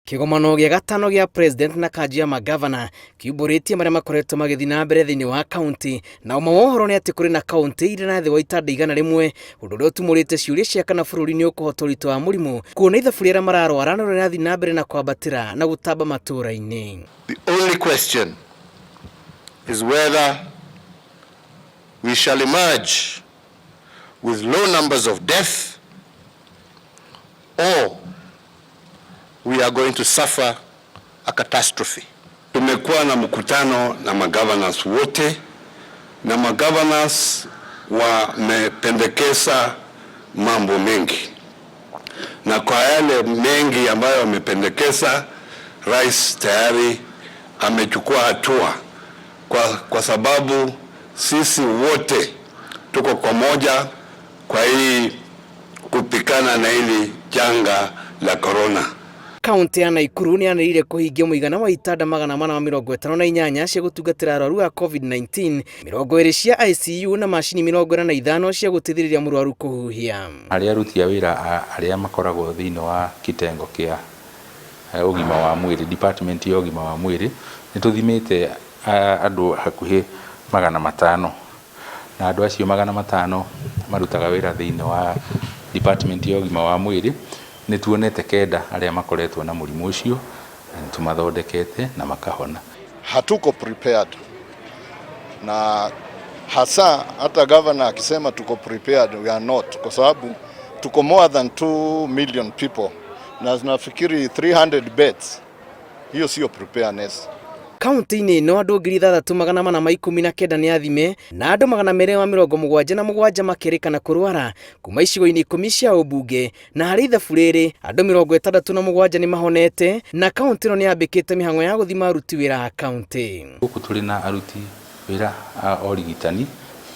Kigomano gĩa gatano gĩa president na kanji ya magavana kiumbũrĩtie marĩa makoretwo magĩthiĩ na mbere thĩinĩ wa kaunti, na ũmwe wa ũhoro nĩ atĩ kũrĩ na kaunti irĩ na thĩ wa itanda 100, ũndũ ũrĩa ũtumũrĩte ciũria cia kana bũrũri nĩ ũkũhota ũritũ wa mũrimũ kuona ithabu rĩrĩa mararwara no rĩrathiĩ na mbere na kwambatĩra na gũtamba matũũra-inĩ. The only question is whether we shall emerge with low numbers of death or we are going to suffer a catastrophe. Tumekuwa na mkutano na magovernors wote, na magovernors wamependekeza mambo mengi, na kwa yale mengi ambayo wamependekeza, rais tayari amechukua hatua kwa sababu sisi wote tuko pamoja kwa hii kupikana na hili janga la corona. Kaunti ya Nakuru nĩ yanĩrĩire kũhingia mũigana wa itanda 458 cia gũtungatĩra arwaru a COVID-19, 20 cia ICU na macini 45 cia gũteithĩrĩria mũrwaru kũhuhia. Arĩa aruti a wĩra arĩa makoragwo thĩinĩ wa kitengo kĩa ũgima wa mwĩrĩ, department ya ũgima wa mwĩrĩ, nĩ tũthimĩte andũ hakuhĩ 500, na andũ acio 500 marutaga wĩra thĩinĩ wa department ya ũgima wa mwĩrĩ. Nĩ tuonete kenda arĩa makoretwo na mũrimũ ũcio, na tumathondekete na makahona. Hatuko prepared, na hasa hata governor akisema tuko prepared, we are not, kwa sababu tuko more than 2 million people na tunafikiri 300 beds. Hiyo sio preparedness. Kaunti-inĩ ĩno andũ 3,419 nĩ athime na andũ 277 makĩrĩkana kũrwara kuma icigo-inĩ 10 cia ũmbunge, na harĩ ithabu rĩrĩ andũ 67 nĩ mahonete, na kaunti ĩno nĩ yambĩkĩte mĩhang'o ya gũthima aruti wĩra a kaunti. Gũkũ tũrĩ na aruti wĩra a ũrigitani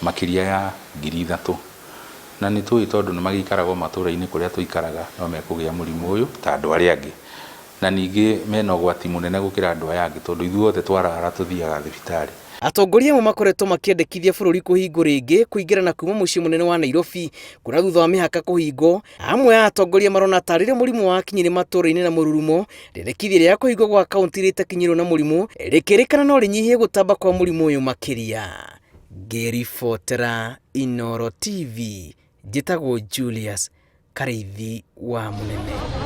makĩria ya 3,000, na nĩ tũĩ tondũ nĩ magĩikaraga matũũra-inĩ kũrĩa tũikaraga no mekũgĩa mũrimũ ũyũ ta andũ arĩa angĩ, na ningĩ mena ũgwati mũnene gũkĩra andũ aya angĩ tondũ ithuothe twarara tũthiaga thibitarĩ. Atongoria amwe makoretwo makĩendekithia bũrũri kũhingwo rĩngĩ kũingĩrana kuma mũciĩ mũnene wa Nairobi kuna thutha wa mĩhaka kũhingwo. Amwe a atongoria marona tarĩrĩ mũrimũ wa kinyĩrĩ matũũra-inĩ na mũrurumo, rĩrĩkithia rĩa kũhingwo gwa kaunti rĩtakinyĩrwo na mũrimũ rĩkĩrĩkana no rĩnyihie gũtamba kwa mũrimũ ũyũ makĩria. Ngĩribotera Inooro TV, njĩtagwo Julius Kareithi wa Mũnene.